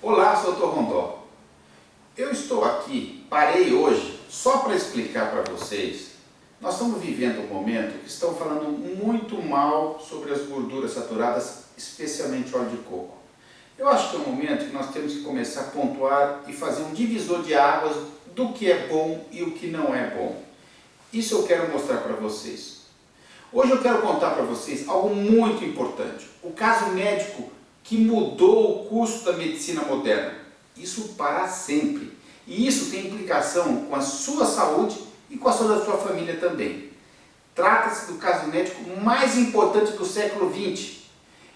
Olá, sou o Dr. Rondó. Eu estou aqui, parei hoje, só para explicar para vocês. Nós estamos vivendo um momento que estão falando muito mal sobre as gorduras saturadas, especialmente óleo de coco. Eu acho que é um momento que nós temos que começar a pontuar e fazer um divisor de águas do que é bom e o que não é bom. Isso eu quero mostrar para vocês. Hoje eu quero contar para vocês algo muito importante. O caso médico que mudou o curso da medicina moderna. Isso para sempre. E isso tem implicação com a sua saúde e com a saúde da sua família também. Trata-se do caso médico mais importante do século XX.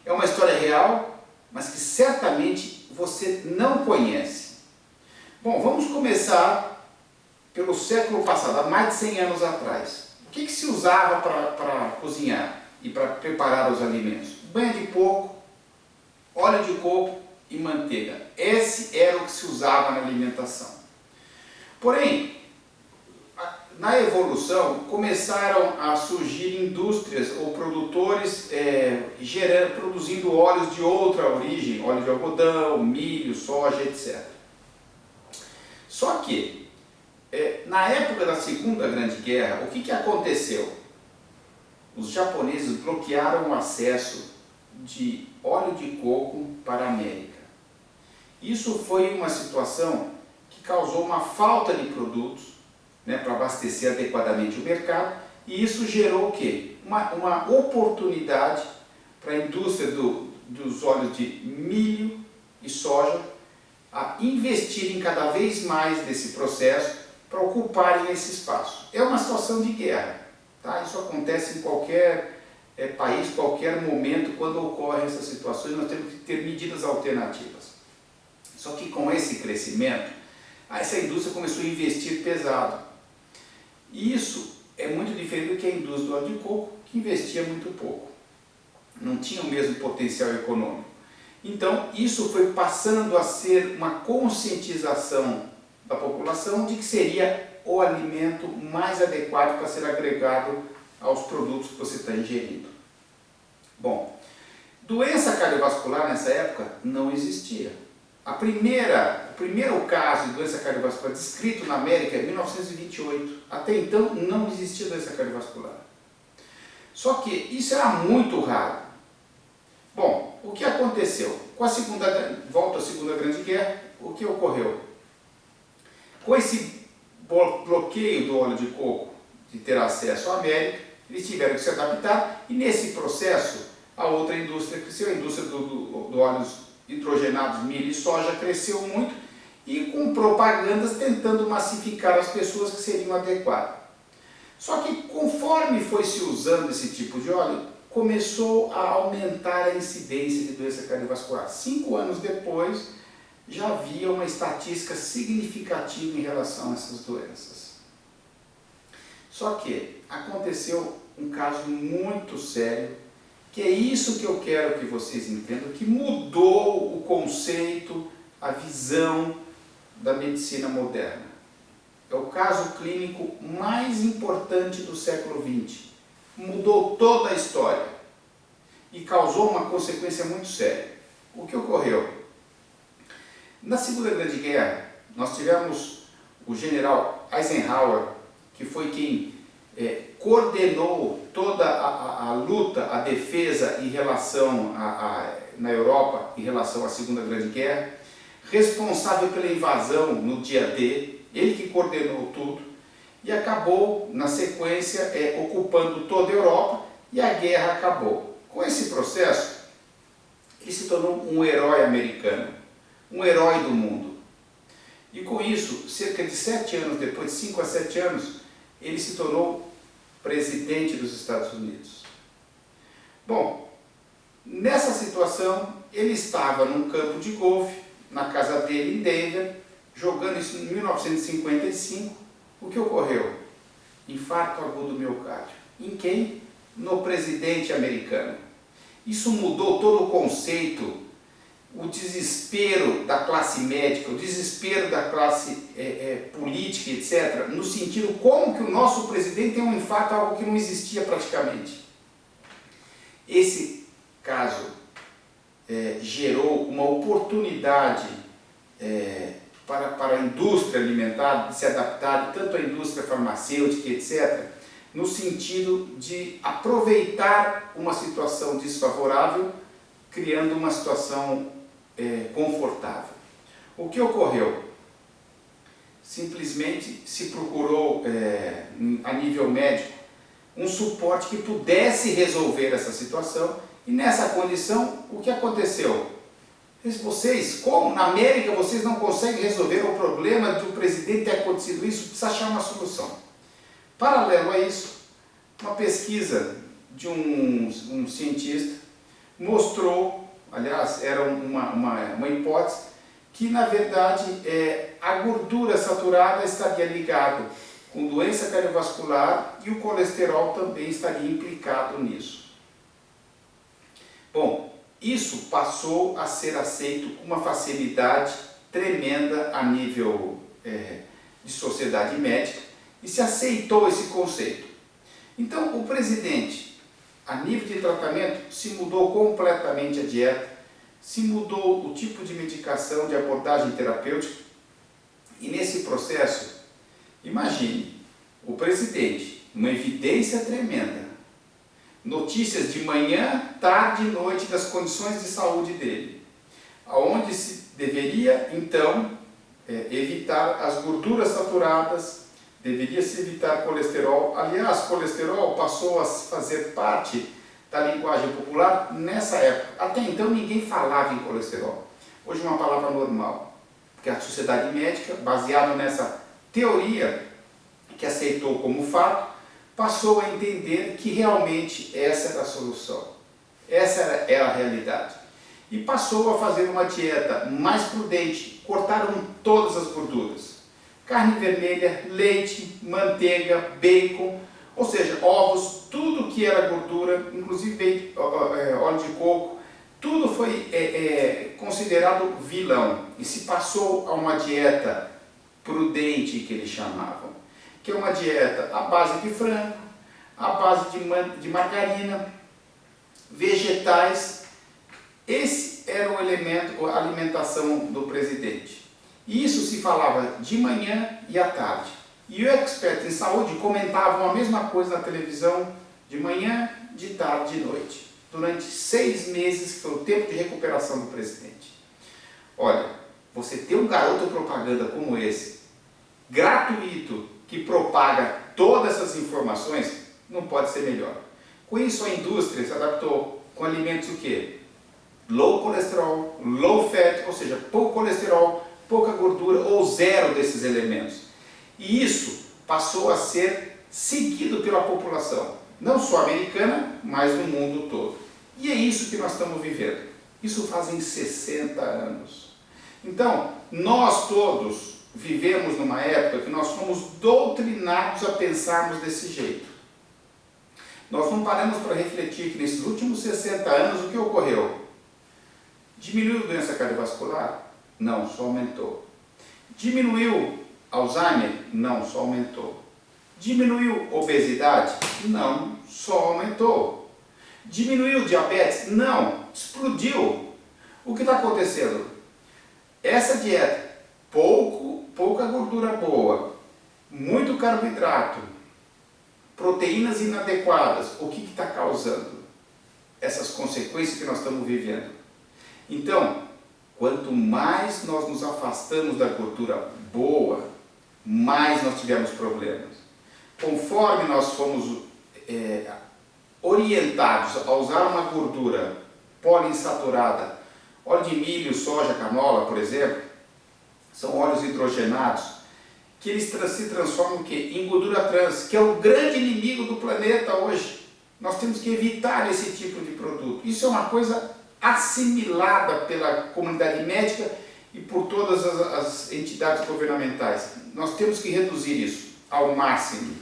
É uma história real, mas que certamente você não conhece. Bom, vamos começar pelo século passado, há mais de 100 anos atrás. O que se usava para cozinhar e para preparar os alimentos? Banha de porco, óleo de coco e manteiga. Esse era o que se usava na alimentação. Porém, na evolução começaram a surgir indústrias ou produtores produzindo óleos de outra origem, óleo de algodão, milho, soja, etc. Só que, na época da Segunda Grande Guerra, o que aconteceu? Os japoneses bloquearam o acesso de óleo de coco para a América. Isso foi uma situação que causou uma falta de produtos, para abastecer adequadamente o mercado, e isso gerou o quê? Uma oportunidade para a indústria dos óleos de milho e soja a investirem cada vez mais nesse processo para ocuparem esse espaço. É uma situação de guerra, tá? Isso acontece em qualquer país, qualquer momento, quando ocorrem essas situações, nós temos que ter medidas alternativas. Só que com esse crescimento, essa indústria começou a investir pesado. E isso é muito diferente do que a indústria do óleo de coco, que investia muito pouco. Não tinha o mesmo potencial econômico. Então, isso foi passando a ser uma conscientização da população de que seria o alimento mais adequado para ser agregado aos produtos que você está ingerindo. Bom, doença cardiovascular nessa época não existia. O primeiro caso de doença cardiovascular descrito na América é 1928. Até então não existia doença cardiovascular. Só que isso era muito raro. Bom, o que aconteceu? Com a volta à Segunda Grande Guerra, o que ocorreu? Com esse bloqueio do óleo de coco de ter acesso à América, eles tiveram que se adaptar e nesse processo a outra indústria cresceu, a indústria do óleos hidrogenados, milho e soja cresceu muito e com propagandas tentando massificar as pessoas que seriam adequadas. Só que conforme foi se usando esse tipo de óleo, começou a aumentar a incidência de doença cardiovascular. 5 anos depois, já havia uma estatística significativa em relação a essas doenças. Só que aconteceu um caso muito sério, que é isso que eu quero que vocês entendam, que mudou o conceito, a visão da medicina moderna. É o caso clínico mais importante do século XX. Mudou toda a história e causou uma consequência muito séria. O que ocorreu? Na Segunda Grande Guerra, nós tivemos o general Eisenhower, que foi quem coordenou toda a luta, a defesa em relação na Europa, em relação à Segunda Grande Guerra, responsável pela invasão no dia D, ele que coordenou tudo, e acabou, na sequência, ocupando toda a Europa, e a guerra acabou. Com esse processo, ele se tornou um herói americano, um herói do mundo. E com isso, cerca de 7 anos depois, 5 a 7 anos, ele se tornou presidente dos Estados Unidos. Bom, nessa situação, ele estava num campo de golfe, na casa dele em Denver, jogando isso em 1955. O que ocorreu? Infarto agudo do miocárdio. Em quem? No presidente americano. Isso mudou todo o conceito, o desespero da classe médica, o desespero da classe política, etc., no sentido como que o nosso presidente tem um infarto, algo que não existia praticamente. Esse caso gerou uma oportunidade para a indústria alimentar se adaptar, tanto a indústria farmacêutica, etc., no sentido de aproveitar uma situação desfavorável, criando uma situação confortável. O que ocorreu? Simplesmente se procurou, a nível médico, um suporte que pudesse resolver essa situação, e nessa condição, o que aconteceu? Vocês, como na América, vocês não conseguem resolver o problema de o presidente ter acontecido isso, precisa achar uma solução. Paralelo a isso, uma pesquisa de um cientista mostrou, aliás, era uma hipótese, que na verdade a gordura saturada estaria ligada com doença cardiovascular e o colesterol também estaria implicado nisso. Bom, isso passou a ser aceito com uma facilidade tremenda a nível de sociedade médica e se aceitou esse conceito. Então, o presidente, a nível de tratamento, se mudou completamente a dieta, se mudou o tipo de medicação, de abordagem terapêutica, e nesse processo, imagine, o presidente, uma evidência tremenda, notícias de manhã, tarde e noite das condições de saúde dele, onde se deveria então evitar as gorduras saturadas, deveria se evitar colesterol. Aliás, colesterol passou a fazer parte da linguagem popular nessa época. Até então ninguém falava em colesterol. Hoje é uma palavra normal, porque a sociedade médica, baseada nessa teoria que aceitou como fato, passou a entender que realmente essa era a solução, essa era a realidade. E passou a fazer uma dieta mais prudente, cortaram todas as gorduras. Carne vermelha, leite, manteiga, bacon, ou seja, ovos, tudo que era gordura, inclusive óleo de coco, tudo foi considerado vilão. E se passou a uma dieta prudente, que eles chamavam, que é uma dieta à base de frango, à base de margarina, vegetais. Esse era o elemento, a alimentação do presidente. E isso se falava de manhã e à tarde. E o expert em saúde comentavam a mesma coisa na televisão, de manhã, de tarde e de noite. Durante 6 meses, que foi o tempo de recuperação do presidente. Olha, você ter um garoto propaganda como esse, gratuito, que propaga todas essas informações, não pode ser melhor. Com isso, a indústria se adaptou com alimentos o quê? Low colesterol, low fat, ou seja, pouco colesterol, pouca gordura ou zero desses elementos. E isso passou a ser seguido pela população, não só americana, mas no mundo todo. E é isso que nós estamos vivendo. Isso fazem 60 anos. Então, nós todos vivemos numa época que nós fomos doutrinados a pensarmos desse jeito. Nós não paramos para refletir que nesses últimos 60 anos o que ocorreu? Diminuiu a doença cardiovascular? Não, só aumentou. Diminuiu Alzheimer? Não, só aumentou. Diminuiu obesidade? Não, só aumentou. Diminuiu diabetes? Não, explodiu. O que está acontecendo? Essa dieta, pouca gordura boa, muito carboidrato, proteínas inadequadas, o que está causando essas consequências que nós estamos vivendo? Então, quanto mais nós nos afastamos da gordura boa, mais nós tivemos problemas. Conforme nós fomos orientados a usar uma gordura poliinsaturada, óleo de milho, soja, canola, por exemplo, são óleos hidrogenados, que eles se transformam em gordura trans, que é o grande inimigo do planeta hoje. Nós temos que evitar esse tipo de produto. Isso é uma coisa assimilada pela comunidade médica e por todas as entidades governamentais. Nós temos que reduzir isso ao máximo.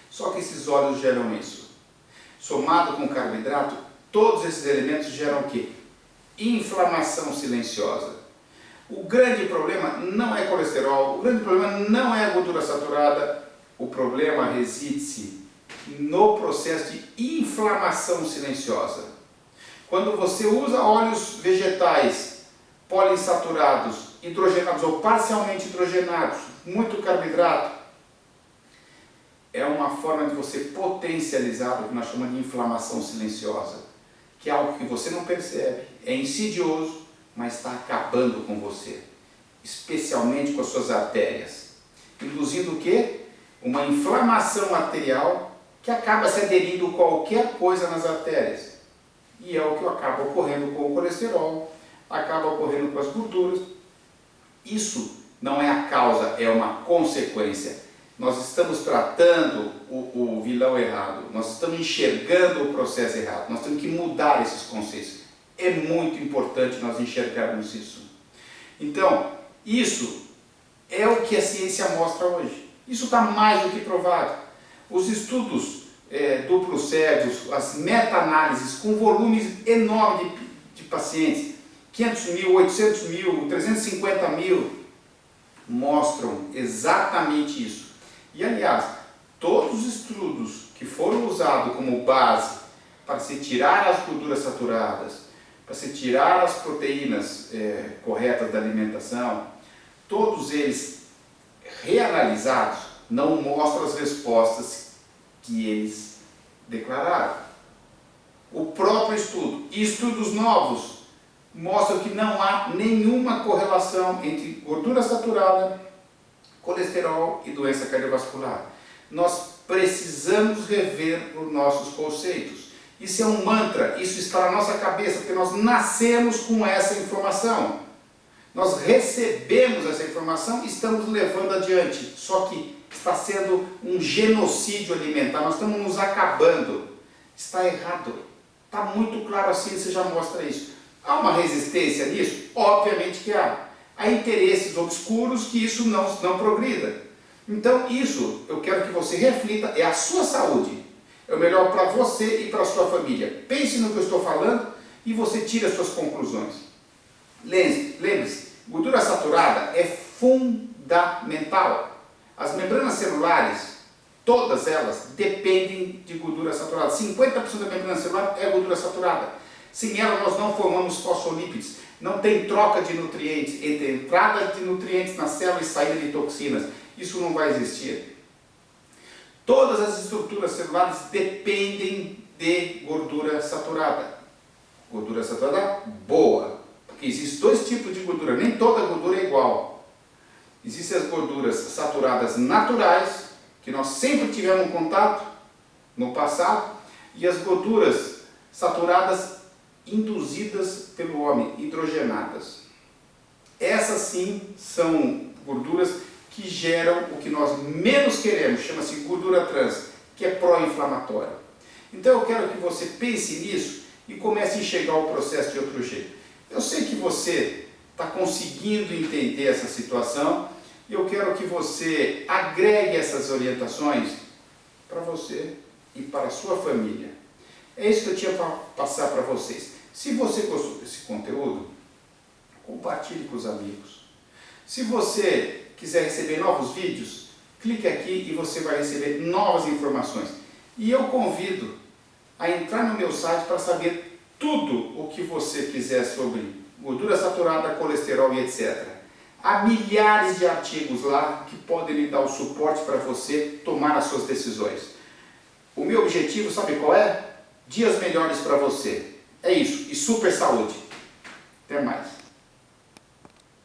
Só que esses óleos geram isso. Somado com carboidrato, todos esses elementos geram o quê? Inflamação silenciosa. O grande problema não é colesterol, o grande problema não é a gordura saturada, o problema reside-se no processo de inflamação silenciosa. Quando você usa óleos vegetais poliinsaturados, hidrogenados ou parcialmente hidrogenados, muito carboidrato, é uma forma de você potencializar o que nós chamamos de inflamação silenciosa, que é algo que você não percebe, é insidioso, mas está acabando com você, especialmente com as suas artérias, induzindo o quê? Uma inflamação arterial que acaba se aderindo a qualquer coisa nas artérias. E é o que acaba ocorrendo com o colesterol, acaba ocorrendo com as gorduras. Isso não é a causa, é uma consequência. Nós estamos tratando o vilão errado, nós estamos enxergando o processo errado, nós temos que mudar esses conceitos. É muito importante nós enxergarmos isso. Então, isso é o que a ciência mostra hoje. Isso está mais do que provado. Os estudos duplos cegos, as meta-análises com volumes enormes de pacientes, 500 mil, 800 mil, 350 mil, mostram exatamente isso. E, aliás, todos os estudos que foram usados como base para se tirar as gorduras saturadas, para se tirar as proteínas corretas da alimentação, todos eles reanalisados não mostram as respostas que eles declararam. O próprio estudo e estudos novos mostram que não há nenhuma correlação entre gordura saturada, colesterol e doença cardiovascular. Nós precisamos rever os nossos conceitos. Isso é um mantra, isso está na nossa cabeça, porque nós nascemos com essa informação. Nós recebemos essa informação e estamos levando adiante. Só que está sendo um genocídio alimentar, nós estamos nos acabando. Está errado. Está muito claro, a ciência já mostra isso. Há uma resistência nisso? Obviamente que há. Há interesses obscuros que isso não progrida. Então isso, eu quero que você reflita, é a sua saúde. É o melhor para você e para a sua família. Pense no que eu estou falando e você tire as suas conclusões. Lembre-se, gordura saturada é fundamental. As membranas celulares, todas elas, dependem de gordura saturada. 50% da membrana celular é gordura saturada. Sem ela nós não formamos fosfolípidos. Não tem troca de nutrientes entre entrada de nutrientes na célula e saída de toxinas. Isso não vai existir. Todas as estruturas celulares dependem de gordura saturada. Gordura saturada boa. Porque existem dois tipos de gordura. Nem toda gordura é igual. Existem as gorduras saturadas naturais, que nós sempre tivemos contato no passado, e as gorduras saturadas induzidas pelo homem, hidrogenadas. Essas sim são gorduras que geram o que nós menos queremos, chama-se gordura trans, que é pró-inflamatória. Então eu quero que você pense nisso e comece a enxergar o processo de outro jeito. Eu sei que você está conseguindo entender essa situação e eu quero que você agregue essas orientações para você e para a sua família. É isso que eu tinha para passar para vocês. Se você gostou desse conteúdo, compartilhe com os amigos. Se você quiser receber novos vídeos, clique aqui e você vai receber novas informações. E eu convido a entrar no meu site para saber tudo o que você quiser sobre gordura saturada, colesterol e etc. Há milhares de artigos lá que podem lhe dar o suporte para você tomar as suas decisões. O meu objetivo, sabe qual é? Dias melhores para você. É isso. E super saúde. Até mais.